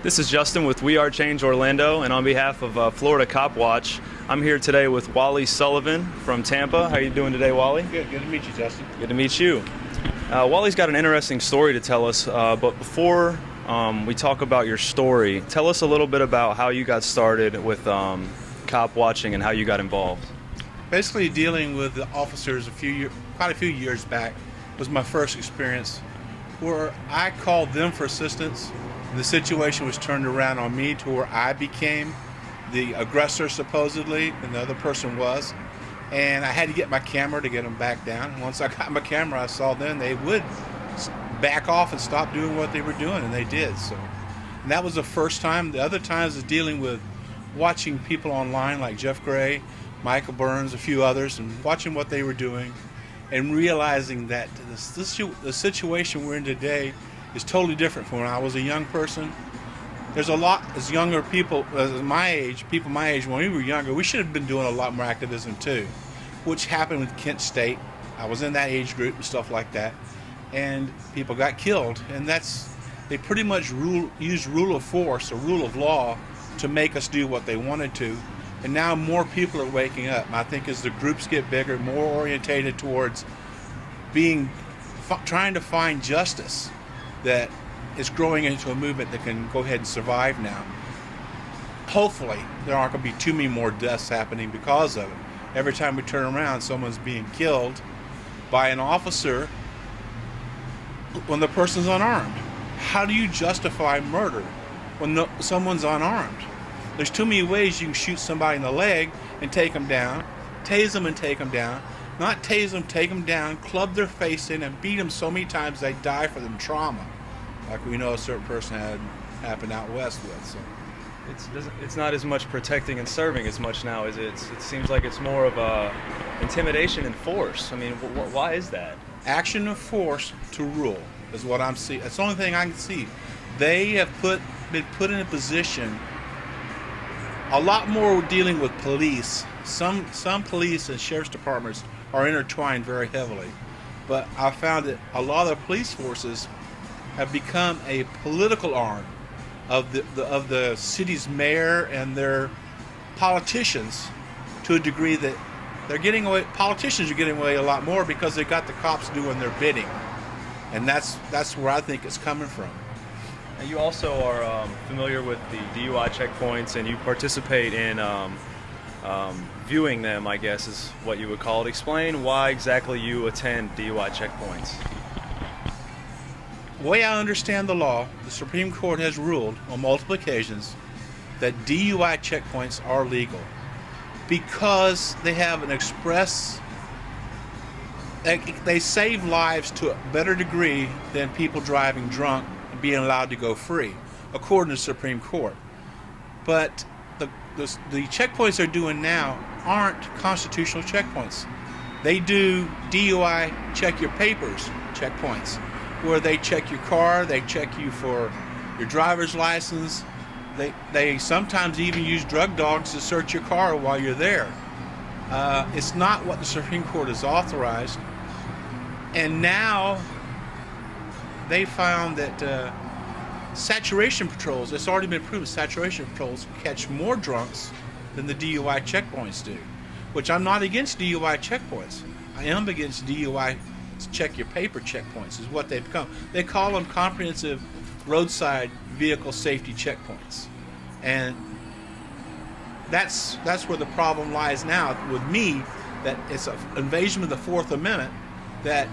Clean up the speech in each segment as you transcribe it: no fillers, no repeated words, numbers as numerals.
This is Justin with We Are Change Orlando, and on behalf of Florida Cop Watch, I'm here today with Wally Sullivan from Tampa. How are you doing today, Wally? Good to meet you, Justin. Good to meet you. Wally's got an interesting story to tell us, but before we talk about your story, tell us a little bit about how you got started with cop watching and how you got involved. Basically, dealing with the officers quite a few years back was my first experience where I called them for assistance. The situation was turned around on me to where I became the aggressor supposedly, and the other person was. And I had to get my camera to get them back down. And once I got my camera, I saw then they would back off and stop doing what they were doing, and they did. So, and that was the first time. The other times is dealing with watching people online like Jeff Gray, Michael Burns, a few others, and watching what they were doing and realizing that the situation we're in today is totally different from when I was a young person. There's a lot, as younger people, people my age, when we were younger, we should have been doing a lot more activism too, which happened with Kent State. I was in that age group and stuff like that, and people got killed, and they pretty much used rule of force or rule of law to make us do what they wanted to. And now more people are waking up. I think as the groups get bigger, more orientated towards trying to find justice, that is growing into a movement that can go ahead and survive now. Hopefully, there aren't going to be too many more deaths happening because of it. Every time we turn around, someone's being killed by an officer when the person's unarmed. How do you justify murder when someone's unarmed? There's too many ways you can shoot somebody in the leg and take them down, tase them and take them down, not tase them, take them down, club their face in and beat them so many times they die for them trauma, like we know a certain person had happened out west with. So It's not as much protecting and serving as much now, is it? It seems like it's more of a intimidation and force. I mean, why is that? Action of force to rule is what I'm seeing. That's the only thing I can see. They have been put in a position. A lot more dealing with police. Some police and sheriff's departments are intertwined very heavily, but I found that a lot of the police forces have become a political arm of the city's mayor and their politicians, to a degree that they're getting away. Politicians are getting away a lot more because they got the cops doing their bidding, and that's where I think it's coming from. And you also are familiar with the DUI checkpoints, and you participate in viewing them, I guess is what you would call it. Explain why exactly you attend DUI checkpoints. The way I understand the law, the Supreme Court has ruled on multiple occasions that DUI checkpoints are legal because they have an express, they save lives to a better degree than people driving drunk and being allowed to go free, according to the Supreme Court. But the checkpoints they're doing now aren't constitutional checkpoints. They do DUI check your papers checkpoints, where they check your car, they check you for your driver's license. They sometimes even use drug dogs to search your car while you're there. It's not what the Supreme Court has authorized. And now they found that saturation patrols, it's already been proven, saturation patrols catch more drunks than the DUI checkpoints do, which I'm not against DUI checkpoints. I am against DUI check your paper checkpoints, is what they've become. They call them comprehensive roadside vehicle safety checkpoints. And that's where the problem lies now with me, that it's an invasion of the Fourth Amendment, that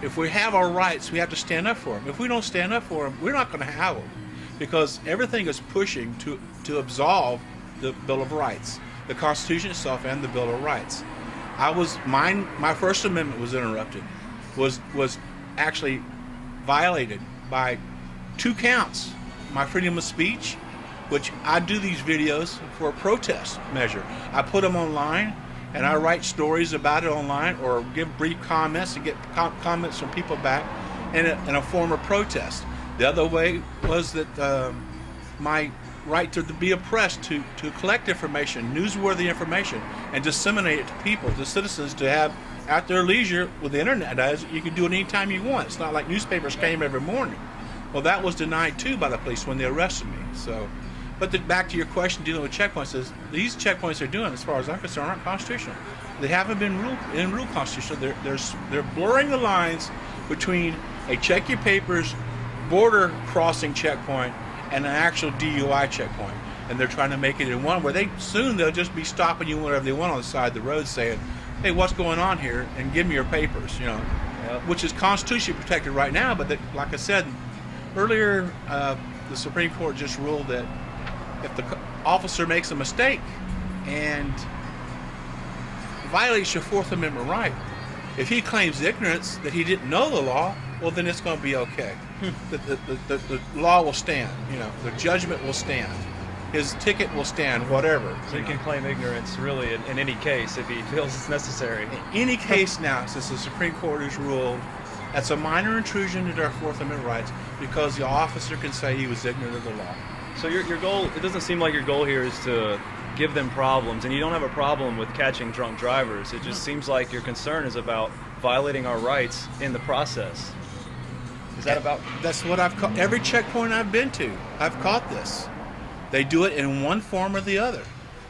if we have our rights, we have to stand up for them. If we don't stand up for them, we're not going to have them, because everything is pushing to absolve the Bill of Rights, the Constitution itself and the Bill of Rights. My First Amendment was interrupted, was actually violated by 2 counts. My freedom of speech, which I do these videos for a protest measure. I put them online, and I write stories about it online, or give brief comments and get comments from people back in a form of protest. The other way was that my right to be oppressed, to collect information, newsworthy information, and disseminate it to people, to citizens, to have at their leisure with the internet. As you can do it anytime you want. It's not like newspapers came every morning. Well, that was denied too by the police when they arrested me. So, but back to your question dealing with checkpoints, is these checkpoints they're doing, as far as I'm concerned, aren't constitutional. They haven't been rule constitutional. They're blurring the lines between a check your papers border crossing checkpoint and an actual DUI checkpoint, and they're trying to make it in one where they'll just be stopping you whenever they want on the side of the road, saying, "Hey, what's going on here?" and give me your papers, Yep. which is constitutionally protected right now. But like I said earlier, the Supreme Court just ruled that if the officer makes a mistake and violates your Fourth Amendment right, if he claims ignorance that he didn't know the law, well, then it's going to be okay. The law will stand. The judgment will stand. His ticket will stand, whatever. So he can claim ignorance really in any case if he feels it's necessary. In any case now, since the Supreme Court has ruled that's a minor intrusion into our Fourth Amendment rights because the officer can say he was ignorant of the law. So your goal, it doesn't seem like your goal here is to give them problems, and you don't have a problem with catching drunk drivers. It just seems like your concern is about violating our rights in the process. Is that about? That's what I've caught. Every checkpoint I've been to, I've caught this. They do it in one form or the other.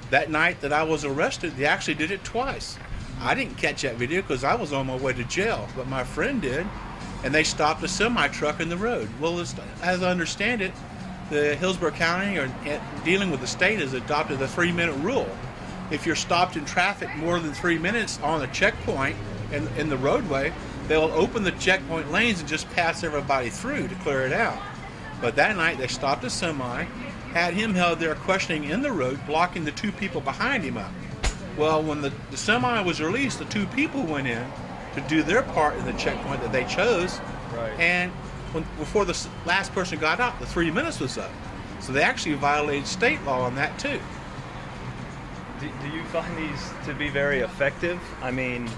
That night that I was arrested, they actually did it twice. I didn't catch that video because I was on my way to jail, but my friend did, and they stopped a semi-truck in the road. Well, as I understand it, the Hillsborough County, or dealing with the state, has adopted the 3-minute rule. If you're stopped in traffic more than 3 minutes on a checkpoint in the roadway, they'll open the checkpoint lanes and just pass everybody through to clear it out. But that night they stopped a semi, had him held there questioning in the road, blocking the 2 people behind him up. Well, when the semi was released, the 2 people went in to do their part in the checkpoint that they chose. Right. And before the last person got out, the 3 minutes was up. So they actually violated state law on that too. Do you find these to be very effective? I mean,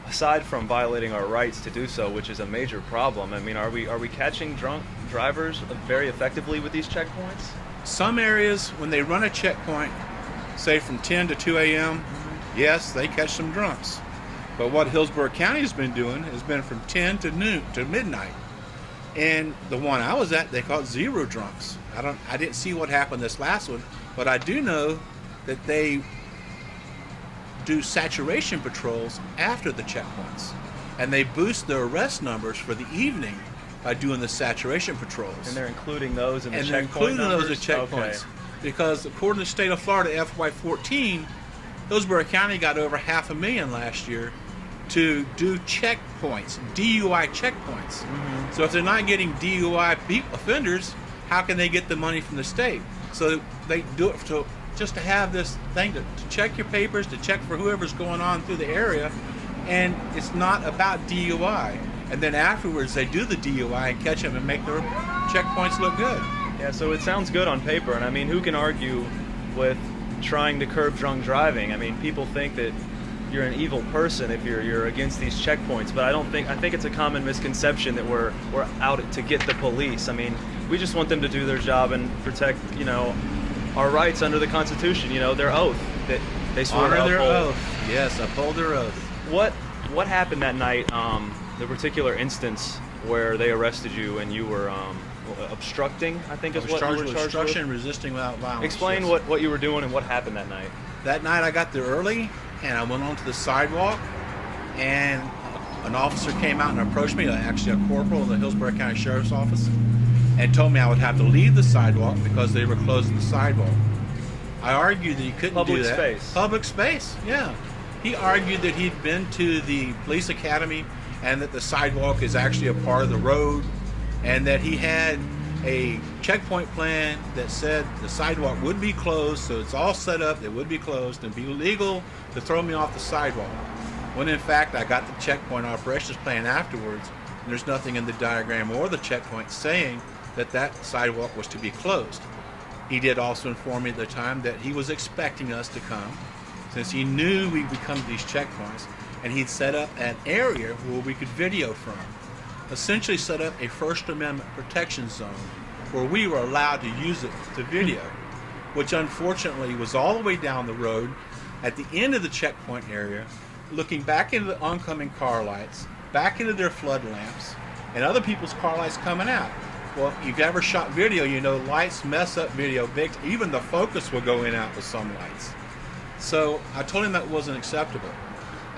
aside from violating our rights to do so, which is a major problem, I mean, are we catching drunk drivers very effectively with these checkpoints? Some areas, when they run a checkpoint, say from 10 to 2 a.m., yes, they catch some drunks. But what Hillsborough County has been doing has been from 10 to noon to midnight. And the one I was at, they caught 0 drunks. I didn't see what happened this last one, but I do know that they do saturation patrols after the checkpoints, and they boost their arrest numbers for the evening by doing the saturation patrols. And they're including those in the and checkpoint they're including numbers? those as checkpoints. Okay. Because according to the state of Florida FY14, Hillsborough County got over $500,000 last year to do checkpoints, DUI checkpoints. Mm-hmm. So if they're not getting DUI offenders, how can they get the money from the state? So they do it just to have this thing to check your papers, to check for whoever's going on through the area, and it's not about DUI. And then afterwards they do the DUI and catch them and make their checkpoints look good. Yeah, so it sounds good on paper, and I mean, who can argue with trying to curb drunk driving? I mean, people think that you're an evil person if you're against these checkpoints, but I think it's a common misconception that we're out to get the police. I mean, we just want them to do their job and protect, our rights under the Constitution, their oath that they swore to Honor their uphold. oath. Yes, uphold their oath. What happened that night, the particular instance where they arrested you and you were obstructing, I think is what you were charged with? Obstruction, resisting without violence. Explain yes. what you were doing and what happened that night. That night I got there early, and I went onto the sidewalk, and an officer came out and approached me, actually a corporal in the Hillsborough County Sheriff's Office, and told me I would have to leave the sidewalk because they were closing the sidewalk. I argued that he couldn't Public do that. space. Public space, yeah. He argued that he'd been to the police academy and that the sidewalk is actually a part of the road, and that he had a checkpoint plan that said the sidewalk would be closed, so it's all set up, it would be closed, and be legal to throw me off the sidewalk. When in fact I got the checkpoint operations plan afterwards, and there's nothing in the diagram or the checkpoint saying that sidewalk was to be closed. He did also inform me at the time that he was expecting us to come, since he knew we would come to these checkpoints, and he'd set up an area where we could video from. Essentially set up a First Amendment protection zone where we were allowed to use it to video, which unfortunately was all the way down the road at the end of the checkpoint area, looking back into the oncoming car lights, back into their flood lamps, and other people's car lights coming out. Well, if you've ever shot video, you know lights mess up video big. Even the focus will go in and out with some lights. So I told him that wasn't acceptable.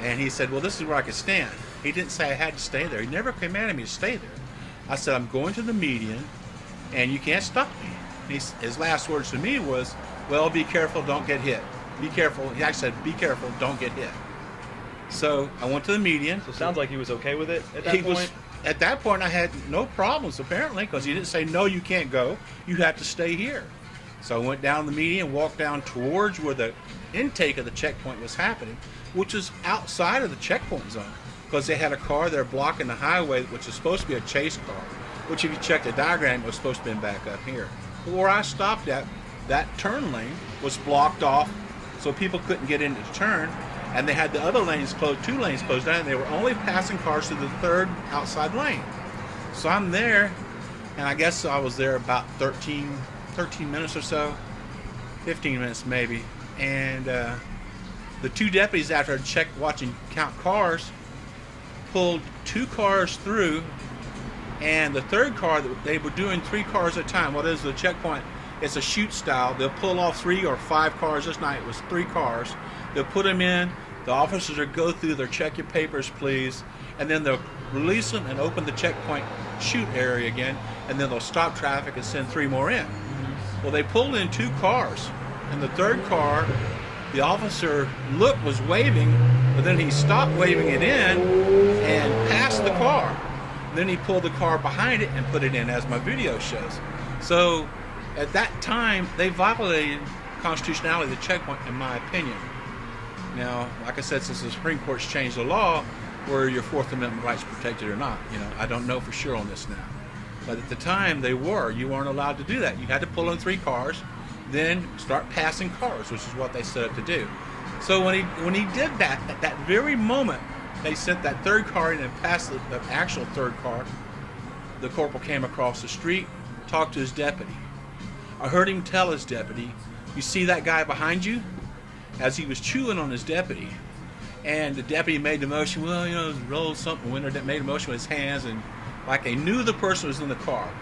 And he said, well, this is where I could stand. He didn't say I had to stay there. He never commanded me to stay there. I said, I'm going to the median, and you can't stop me. His last words to me was, well, be careful, don't get hit. Be careful. He actually said, be careful, don't get hit. So I went to the median. So it sounds like he was okay with it at that point? At that point, I had no problems, apparently, because he didn't say, no, you can't go. You have to stay here. So I went down the median, walked down towards where the intake of the checkpoint was happening, which is outside of the checkpoint zone, because they had a car there blocking the highway, which is supposed to be a chase car, which if you check the diagram, was supposed to be back up here. But where I stopped at, that turn lane was blocked off, so people couldn't get into the turn, and they had the other lanes closed, 2 lanes closed down, and they were only passing cars through the third outside lane. So I'm there, and I guess I was there about 13 minutes or so, 15 minutes maybe, and the 2 deputies, after I checked watching count cars, pulled 2 cars through, and the third car, they were doing 3 cars at a time. What is the checkpoint? It's a shoot style. They'll pull off 3 or 5 cars. This night it was 3 cars. They'll put them in. The officers will go through, they'll check your papers, please, and then they'll release them and open the checkpoint shoot area again, and then they'll stop traffic and send 3 more in. Well, they pulled in 2 cars, and the third car, the officer was waving, but then he stopped waving it in and passed the car. Then he pulled the car behind it and put it in, as my video shows. So at that time, they violated constitutionality of the checkpoint, in my opinion. Now, like I said, since the Supreme Court's changed the law, were your Fourth Amendment rights protected or not? I don't know for sure on this now. But at the time, they were. You weren't allowed to do that. You had to pull in 3 cars, then start passing cars, which is what they set up to do. So when he did that, at that very moment, they sent that third car in and passed the actual third car. The corporal came across the street, talked to his deputy. I heard him tell his deputy, you see that guy behind you? As he was chewing on his deputy. And the deputy made the motion, well, roll something, made a motion with his hands, and like they knew the person was in the car.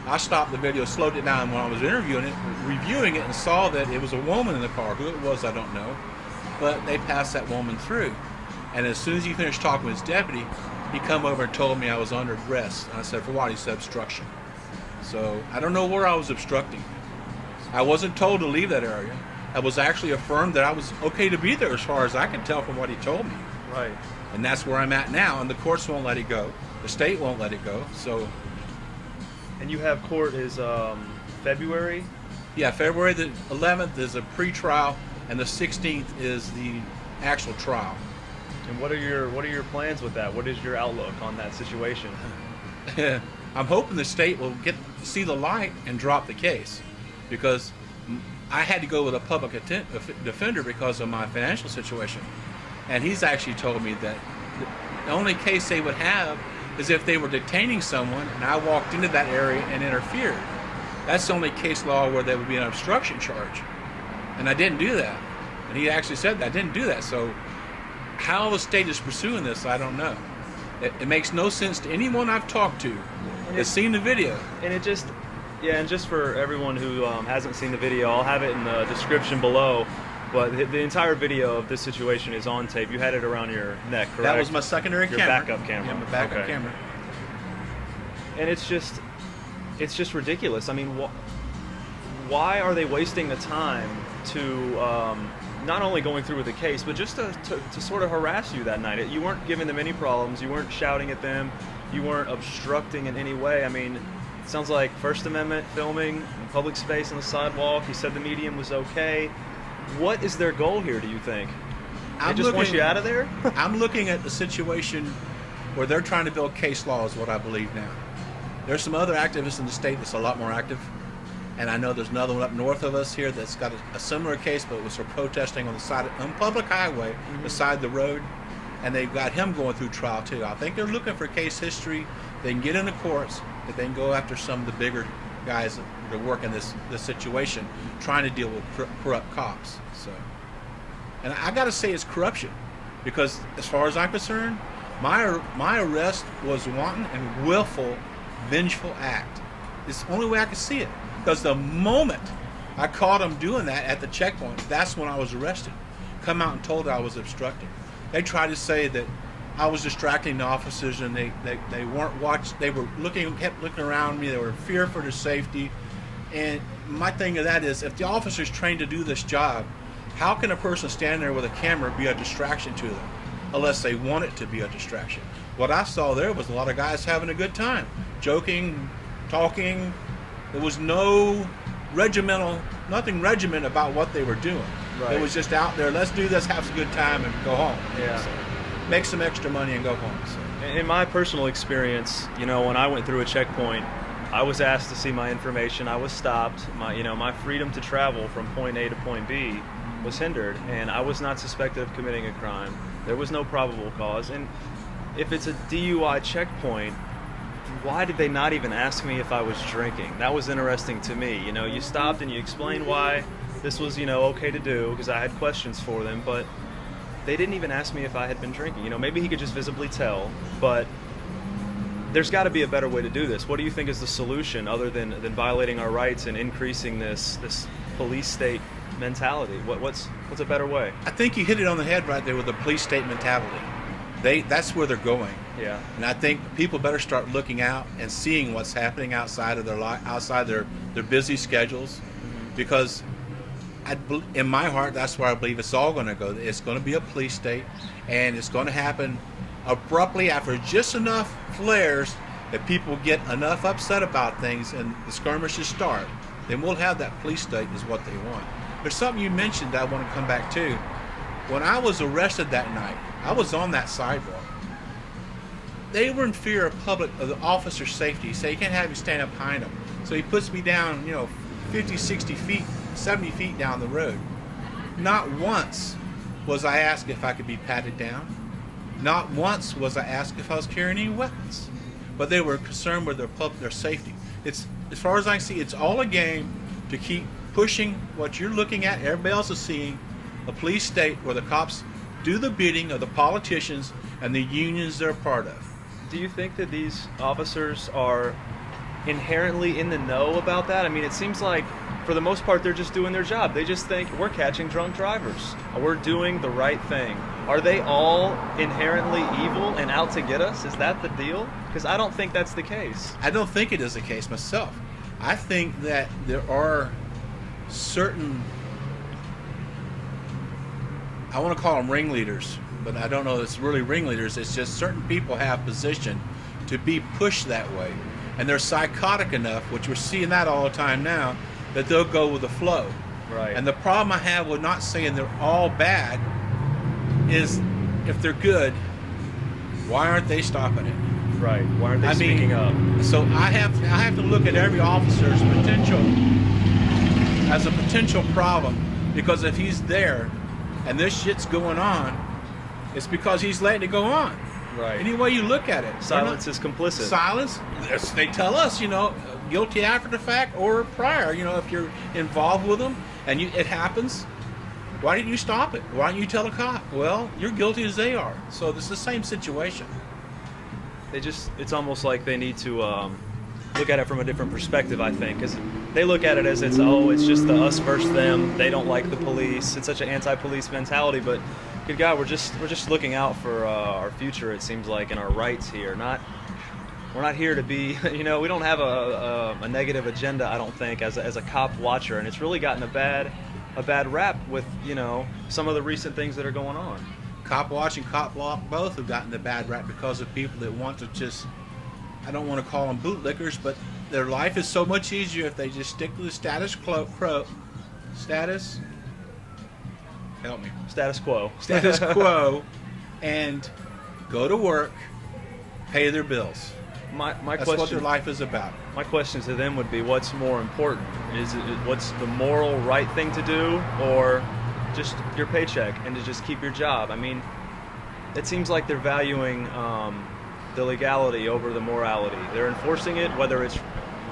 I stopped the video, slowed it down when I was reviewing it, and saw that it was a woman in the car. Who it was, I don't know. But they passed that woman through. And as soon as he finished talking with his deputy, he come over and told me I was under arrest. And I said, for what? He said, obstruction. So I don't know where I was obstructing. I wasn't told to leave that area. I was actually affirmed that I was okay to be there as far as I can tell from what he told me. Right. And that's where I'm at now, and the courts won't let it go. The state won't let it go, so... And you have court is February? Yeah, February the 11th is a pre-trial, and the 16th is the actual trial. And what are your plans with that? What is your outlook on that situation? I'm hoping the state will see the light and drop the case, because I had to go with a public defender because of my financial situation. And he's actually told me that the only case they would have is if they were detaining someone and I walked into that area and interfered. That's the only case law where there would be an obstruction charge. And I didn't do that. And he actually said that I didn't do that. So how the state is pursuing this, I don't know. It makes no sense to anyone I've talked to that's seen the video. And it just... Yeah, and just for everyone who hasn't seen the video, I'll have it in the description below. But the entire video of this situation is on tape. You had it around your neck, correct? That was my secondary camera. Your backup camera. Yeah, my backup camera. And it's just ridiculous. I mean, why are they wasting the time to not only going through with the case, but just to sort of harass you that night? You weren't giving them any problems. You weren't shouting at them. You weren't obstructing in any way. I mean... Sounds like First Amendment filming in public space on the sidewalk. You said the medium was okay. What is their goal here, do you think? They just want you out of there? I'm looking at the situation where they're trying to build case law is what I believe now. There's some other activists in the state that's a lot more active. And I know there's another one up north of us here that's got a similar case, but it was for protesting on the side on public highway, beside the road. And they've got him going through trial too. I think they're looking for case history. They can get in the courts, but they can go after some of the bigger guys that work in this situation, trying to deal with corrupt cops. So, and I got to say it's corruption, because as far as I'm concerned, my arrest was wanton and willful, vengeful act. It's the only way I could see it. Because the moment I caught them doing that at the checkpoint, that's when I was arrested. Come out and told I was obstructing. They tried to say that I was distracting the officers, and they weren't watched. They were kept looking around me. They were in fear for their safety. And my thing of that is, if the officer's trained to do this job, how can a person stand there with a camera be a distraction to them, unless they want it to be a distraction? What I saw there was a lot of guys having a good time, joking, talking. There was nothing regimented about what they were doing. Right. It was just out there, let's do this, have a good time, and go home. Yeah. So, make some extra money and go home. So. In my personal experience, when I went through a checkpoint, I was asked to see my information. I was stopped. My freedom to travel from point A to point B was hindered, and I was not suspected of committing a crime. There was no probable cause. And if it's a DUI checkpoint, why did they not even ask me if I was drinking? That was interesting to me. You stopped and you explained why this was, okay to do, because I had questions for them, but they didn't even ask me if I had been drinking. Maybe he could just visibly tell, but there's got to be a better way to do this. What do you think is the solution, other than violating our rights and increasing this police state mentality? What's a better way? I think you hit it on the head right there with the police state mentality. That's where they're going. Yeah. And I think people better start looking out and seeing what's happening outside of their busy schedules, because in my heart, that's where I believe it's all going to go. It's going to be a police state, and it's going to happen abruptly after just enough flares that people get enough upset about things and the skirmishes start. Then we'll have that police state is what they want. There's something you mentioned that I want to come back to. When I was arrested that night, I was on that sidewalk. They were in fear of the officer's safety. He said, you can't have me stand up behind him. So he puts me down, 50, 60 feet, 70 feet down the road. Not once was I asked if I could be patted down. Not once was I asked if I was carrying any weapons. But they were concerned with their safety. It's, as far as I see, it's all a game to keep pushing what you're looking at, everybody else is seeing, a police state where the cops do the bidding of the politicians and the unions they're a part of. Do you think that these officers are inherently in the know about that? I mean, it seems like for the most part they're just doing their job. They just think we're catching drunk drivers. We're doing the right thing. Are they all inherently evil and out to get us? Is that the deal? Because I don't think that's the case. I don't think it is the case myself. I think that there are certain, I want to call them ringleaders, but I don't know if it's really ringleaders. It's just certain people have position to be pushed that way. And they're psychotic enough, which we're seeing that all the time now, that they'll go with the flow. Right. And the problem I have with not saying they're all bad is, if they're good, why aren't they stopping it? Right. Why aren't they speaking up? So I have to look at every officer's potential as a potential problem, because if he's there and this shit's going on, it's because he's letting it go on. Right. Any way you look at it. Silence is complicit. Silence, they tell us, guilty after the fact or prior, if you're involved with them and it happens, why didn't you stop it? Why didn't you tell a cop? Well, you're guilty as they are. So it's the same situation. It's almost like they need to look at it from a different perspective, I think, because they look at it as it's just the us versus them. They don't like the police. It's such an anti-police mentality, but good God, we're just looking out for our future, it seems like, and our rights here. We're not here to be, we don't have a negative agenda, I don't think, as a cop watcher, and it's really gotten a bad rap with, some of the recent things that are going on. Cop watch and cop block both have gotten the bad rap because of people that want to just, I don't want to call them bootlickers, but their life is so much easier if they just stick to the status quo, and go to work, pay their bills. That's what their life is about. My question to them would be, what's more important? What's the moral right thing to do, or just your paycheck and to just keep your job? I mean, it seems like they're valuing the legality over the morality. They're enforcing it whether it's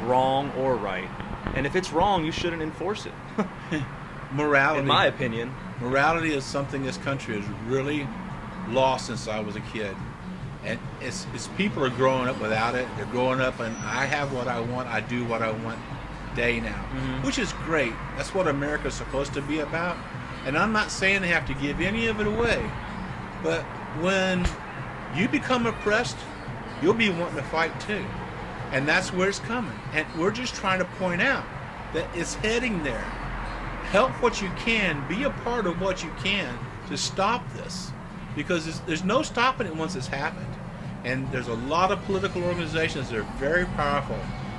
wrong or right. And if it's wrong, you shouldn't enforce it. Morality, in my opinion. Morality is something this country has really lost since I was a kid. And it's people are growing up without it. They're growing up and I have what I want, I do what I want day now, which is great. That's what America's supposed to be about. And I'm not saying they have to give any of it away, but when you become oppressed, you'll be wanting to fight too. And that's where it's coming. And we're just trying to point out that it's heading there. Help what you can, be a part of what you can to stop this. Because there's no stopping it once it's happened. And there's a lot of political organizations that are very powerful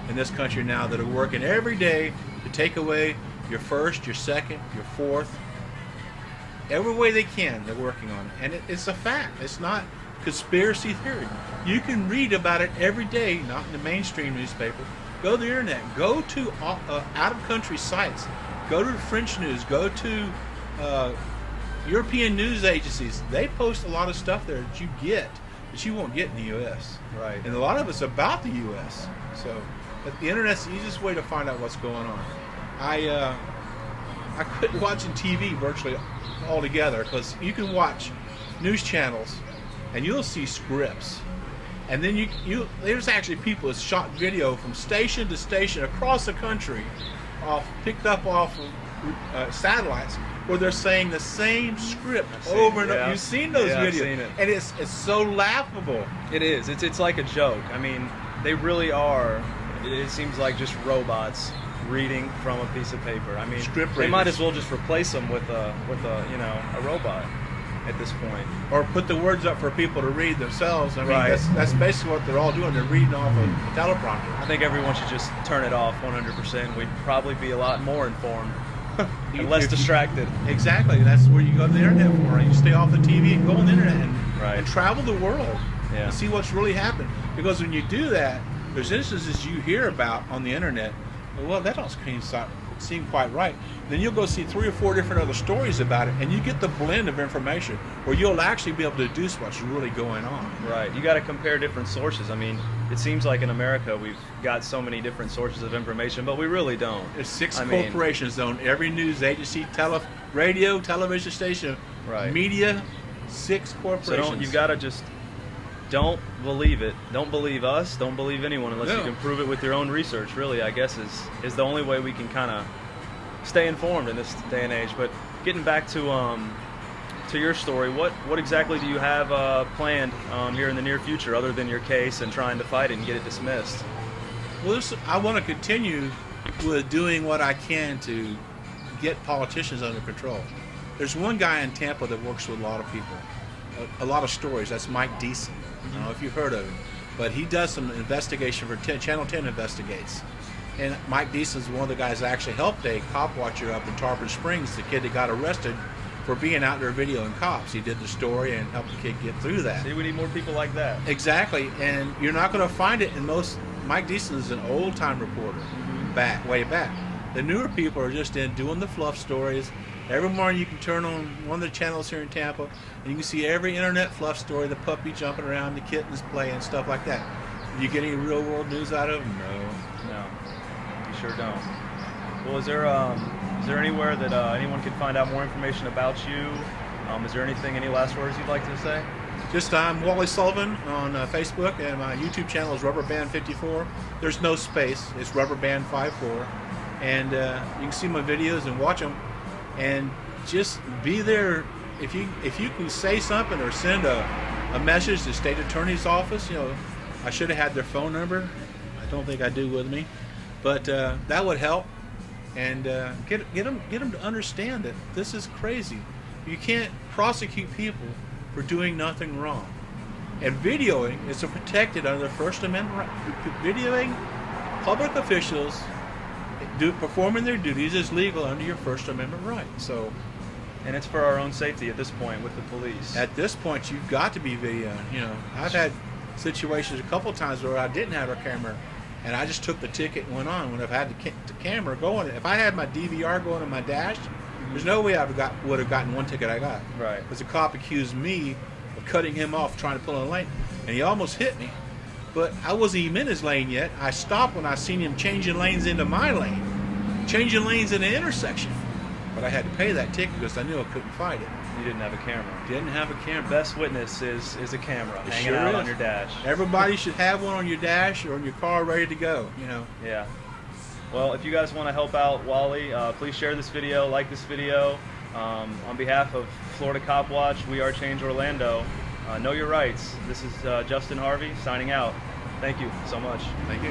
in this country now that are working every day to take away your first, your second, your fourth. Every way they can, they're working on it. And it's a fact. It's not conspiracy theory. You can read about it every day, not in the mainstream newspaper. Go to the internet. Go to out-of-country sites. Go to the French news. Go to European news agencies. They post a lot of stuff there that you won't get in the U.S. Right. And a lot of it's about the U.S. So, but the internet's the easiest way to find out what's going on. I quit watching TV virtually altogether because you can watch news channels and you'll see scripts. And then there's actually people that shot video from station to station across the country, picked up off of satellites, where they're saying the same script over and over. You've seen those videos, I've seen it. And it's so laughable. It is. It's like a joke. I mean, they really are. It seems like just robots reading from a piece of paper. I mean, Script they might readers. as well just replace them with a robot at this point. Or put the words up for people to read themselves. I mean, Right. that's basically what they're all doing. They're reading off of a teleprompter. I think everyone should just turn it off 100%. We'd probably be a lot more informed and less If you- distracted. Exactly. That's where you go to the internet for. You stay off the TV and go on the internet Right. and travel the world Yeah. and see what's really happened. Because when you do that, there's instances you hear about on the internet. Well, that don't seem quite right. Then you'll go see 3 or 4 different other stories about it, and you get the blend of information where you'll actually be able to deduce what's really going on. Right. You got to compare different sources. I mean, it seems like in America we've got so many different sources of information, but we really don't. There's 6 I mean- corporations on every news agency, radio, television station, Right. media. 6 So corporations. you've got to just don't believe it. Don't believe us. Don't believe anyone unless you No. can prove it with your own research. Really, I guess is the only way we can kind of stay informed in this day and age. But getting back to your story, what exactly do you have planned here in the near future, other than your case and trying to fight it and get it dismissed? Well, I want to continue with doing what I can to get politicians under control. There's one guy in Tampa that works with a lot of people, a lot of stories. That's Mike Deason. I don't know if you've heard of him, but he does some investigation for Channel 10 Investigates. And Mike Deason's one of the guys that actually helped a cop watcher up in Tarpon Springs, the kid that got arrested for being out there videoing cops. Way the story and helped the kid get through that. See, we need more people like that. Exactly, and you're not going to find it in most. Mike Deason is an old-time reporter, way back. The newer people are just in doing the fluff stories. Every morning you can turn on one of the channels here in Tampa, and you can see every internet fluff story, the puppy jumping around, the kittens playing, stuff like that. Do you get any real-world news out of them? No, you sure don't. Well, is there anywhere that anyone can find out more information about you? Is there any last words you'd like to say? Just I'm Wally Sullivan on Facebook, and my YouTube channel is Rubberband54. There's no space. It's Rubberband54, and you can see my videos and watch them, and just be there. If you can say something or send a message to the state attorney's office, I should have had their phone number. I don't think I do with me, but that would help, and get them to understand that this is crazy. You can't prosecute people for doing nothing wrong. And videoing is protected under the First Amendment right. Videoing public officials performing their duties is legal under your First Amendment right. So, And it's for our own safety at this point with the police. at this point, you've got to be videoing. I've had situations a couple times where I didn't have a camera, and I just took the ticket and went on when I've had the camera going. If I had my DVR going on my dash, there's no way I would have gotten one ticket I got. Right. Because a cop accused me of cutting him off trying to pull in a lane, and he almost hit me. But I wasn't even in his lane yet. I stopped when I seen him changing lanes into my lane, changing lanes in the intersection. But I had to pay that ticket because I knew I couldn't fight it. You didn't have a camera. Didn't have a camera. Best witness is a camera It hanging sure out is. on your dash. Everybody should have one on your dash or on your car ready to go, you know. Yeah. Well, if you guys want to help out Wally, please share this video, like this video. On behalf of Florida Cop Watch, We Are Change Orlando, know your rights. This is Justin Harvey signing out. Thank you so much. Thank you.